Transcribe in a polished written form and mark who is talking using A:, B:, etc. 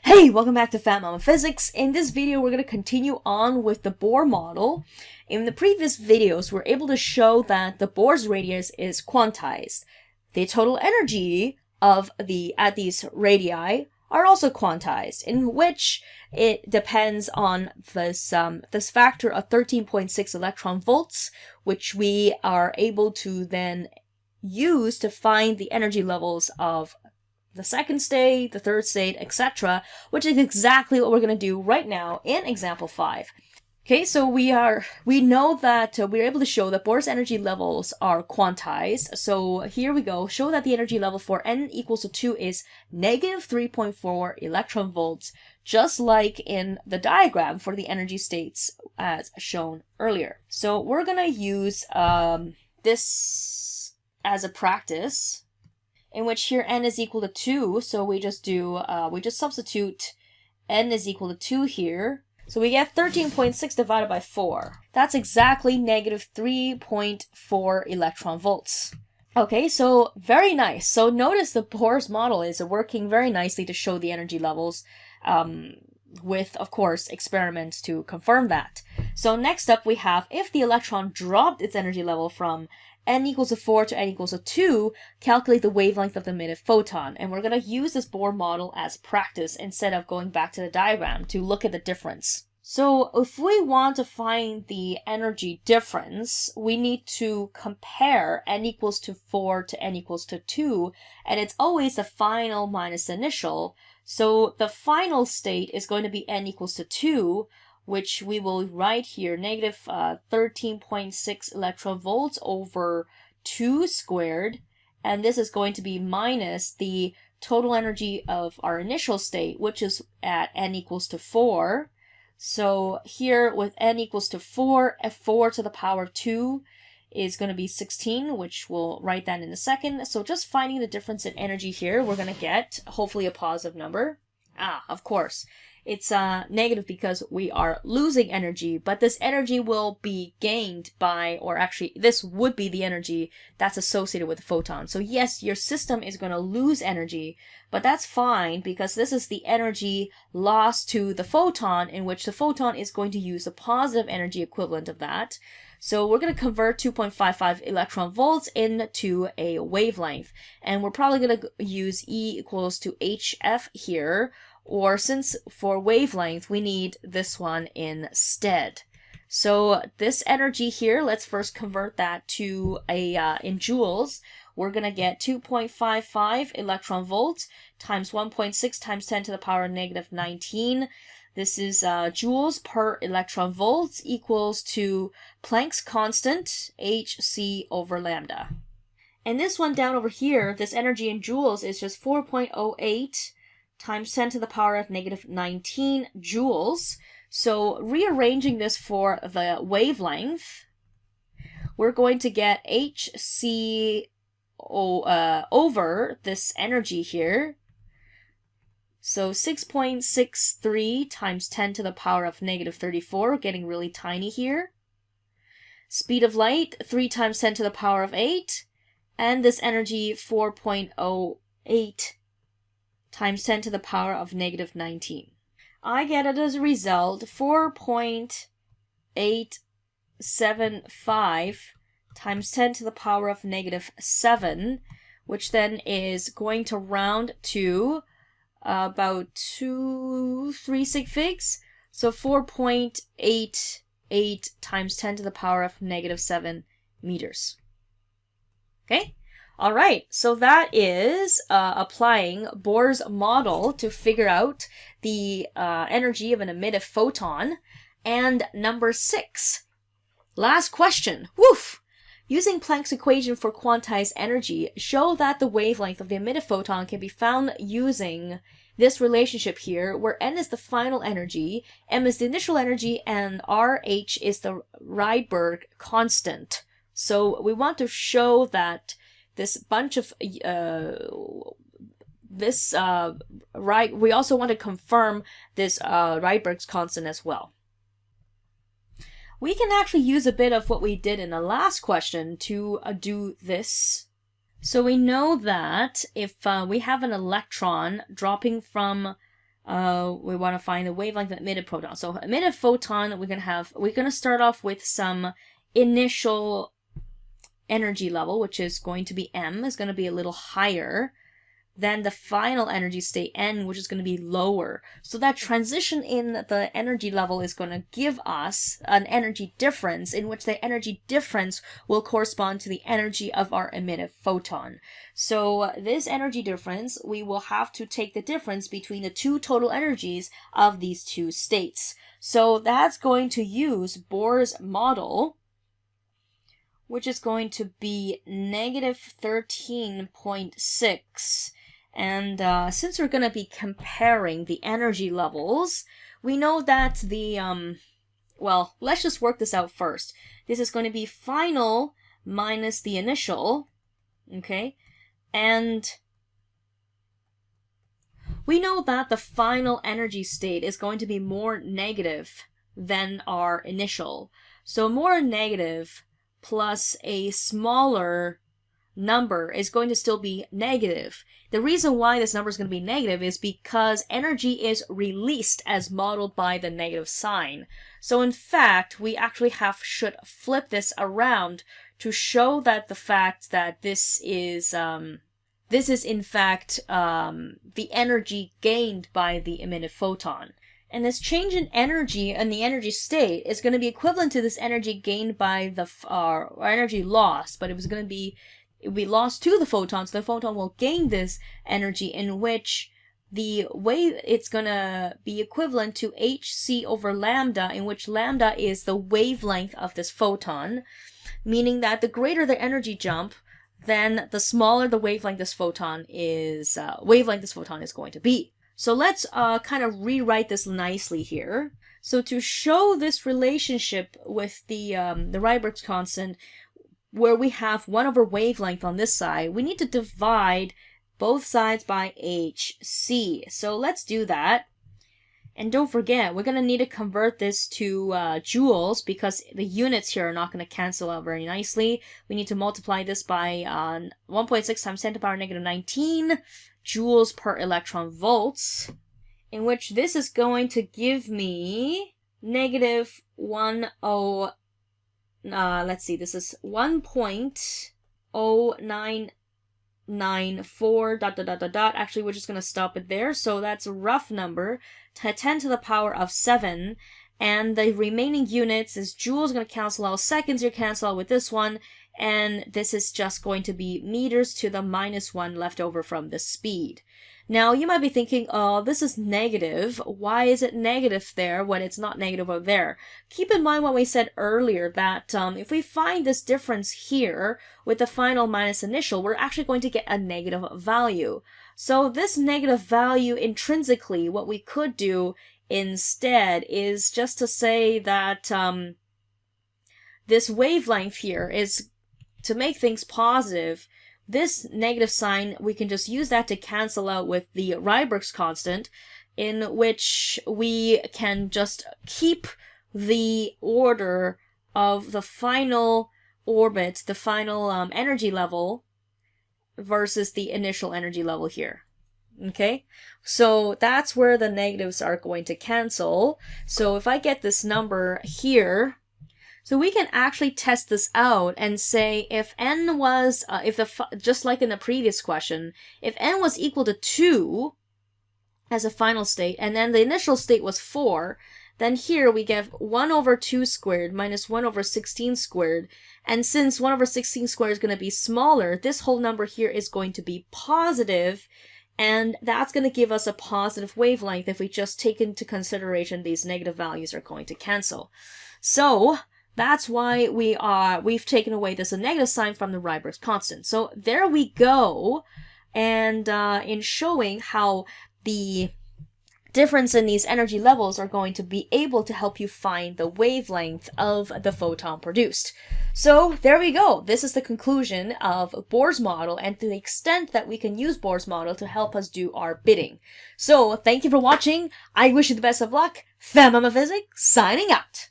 A: Hey, welcome back to Fat Mama Physics. In this video, we're going to continue on with the Bohr model. In the previous videos, we're able to show that the Bohr's radius is quantized. The total energy of at these radii are also quantized, in which it depends on this factor of 13.6 electron volts, which we are able to then use to find the energy levels of the second state, the third state, etc., which is exactly what we're going to do right now in example 5. Okay, so we know that we're able to show that Bohr's energy levels are quantized. So here we go. Show that the energy level for n equals to 2 is negative 3.4 electron volts, just like in the diagram for the energy states as shown earlier. So we're going to use this as a practice, in which here n is equal to 2, so we just substitute n is equal to 2 here. So we get 13.6 divided by 4. That's exactly negative 3.4 electron volts. Okay, so very nice. So notice the Bohr's model is working very nicely to show the energy levels, with, of course, experiments to confirm that. So next up we have, if the electron dropped its energy level from n equals to 4 to n equals to 2, calculate the wavelength of the emitted photon. And we're going to use this Bohr model as practice instead of going back to the diagram to look at the difference. So if we want to find the energy difference, we need to compare n equals to 4 to n equals to 2, and it's always the final minus the initial. So the final state is going to be n equals to 2, which we will write here, negative 13.6 electron volts over 2 squared, and this is going to be minus the total energy of our initial state, which is at n equals to 4. So here with n equals to 4, f4 to the power of 2 is going to be 16, which we'll write that in a second. So just finding the difference in energy here, we're going to get hopefully a positive number. Of course. It's negative because we are losing energy, but this energy will be gained by, or actually this would be the energy that's associated with the photon. So yes, your system is going to lose energy, but that's fine because this is the energy lost to the photon, in which the photon is going to use the positive energy equivalent of that. So we're going to convert 2.55 electron volts into a wavelength, and we're probably going to use E equals to HF here, or since for wavelength, we need this one instead. So this energy here, let's first convert that to in joules. We're going to get 2.55 electron volts times 1.6 times 10 to the power of negative 19. This is joules per electron volts equals to Planck's constant, hc over lambda. And this one down over here, this energy in joules is just 4.08 times 10 to the power of negative 19 joules. So rearranging this for the wavelength, we're going to get hc over this energy here. So 6.63 times 10 to the power of negative 34, getting really tiny here. Speed of light, 3 times 10 to the power of 8. And this energy, 4.08 times 10 to the power of negative 19. I get it as a result 4.875 times 10 to the power of negative 7, which then is going to round to about 3 sig figs. So 4.88 times 10 to the power of negative 7 meters. Okay? All right, so that is applying Bohr's model to figure out the energy of an emitted photon. And number 6, last question. Woof! Using Planck's equation for quantized energy, show that the wavelength of the emitted photon can be found using this relationship here, where n is the final energy, m is the initial energy, and RH is the Rydberg constant. So we want to show that this bunch of we also want to confirm this Rydberg's constant as well. We can actually use a bit of what we did in the last question to do this. So we know that if we have an electron dropping from we want to find the wavelength of emitted photon. So emitted photon, we're gonna start off with some initial energy level, which is going to be m, is going to be a little higher than the final energy state n, which is going to be lower. So that transition in the energy level is going to give us an energy difference, in which the energy difference will correspond to the energy of our emitted photon. So this energy difference, we will have to take the difference between the two total energies of these two states. So that's going to use Bohr's model, which is going to be negative 13.6. And since we're going to be comparing the energy levels, we know that the, well, let's just work this out first. This is going to be final minus the initial, okay? And we know that the final energy state is going to be more negative than our initial. So more negative plus a smaller number is going to still be negative. The reason why this number is going to be negative is because energy is released as modeled by the negative sign. So in fact, we actually should flip this around to show that the fact that this is in fact the energy gained by the emitted photon. And this change in energy and the energy state is going to be equivalent to this energy gained by the or energy lost, but it was going to be lost to the photon, so the photon will gain this energy, in which the wave, it's going to be equivalent to hc over lambda, in which lambda is the wavelength of this photon, meaning that the greater the energy jump, then the smaller the wavelength this photon is going to be. So let's kind of rewrite this nicely here. So to show this relationship with the Rydberg's constant, where we have 1 over wavelength on this side, we need to divide both sides by hc. So let's do that. And don't forget, we're going to need to convert this to joules, because the units here are not going to cancel out very nicely. We need to multiply this by 1.6 times 10 to the power negative 19 joules per electron volts, in which this is going to give me negative 10. Let's see, this is 1.0994 ... Actually, we're just going to stop it there. So that's a rough number, 10 to the power of 7. And the remaining units is joules going to cancel out. Seconds here cancel out with this one. And this is just going to be meters to the -1 left over from the speed. Now, you might be thinking, oh, this is negative. Why is it negative there when it's not negative over there? Keep in mind what we said earlier, that if we find this difference here with the final minus initial, we're actually going to get a negative value. So this negative value intrinsically, what we could do instead is just to say that this wavelength here is, to make things positive, this negative sign, we can just use that to cancel out with the Rydberg's constant, in which we can just keep the order of the final orbit, the final energy level, versus the initial energy level here. Okay? So that's where the negatives are going to cancel. So if I get this number here, so we can actually test this out and say if n was, just like in the previous question, if n was equal to 2 as a final state, and then the initial state was 4, then here we get 1 over 2 squared minus 1 over 16 squared. And since 1 over 16 squared is going to be smaller, this whole number here is going to be positive, and that's going to give us a positive wavelength if we just take into consideration these negative values are going to cancel. So that's why we've taken away this negative sign from the Rydberg's constant. So there we go. And in showing how the difference in these energy levels are going to be able to help you find the wavelength of the photon produced. So there we go. This is the conclusion of Bohr's model, and to the extent that we can use Bohr's model to help us do our bidding. So thank you for watching. I wish you the best of luck. Physics signing out.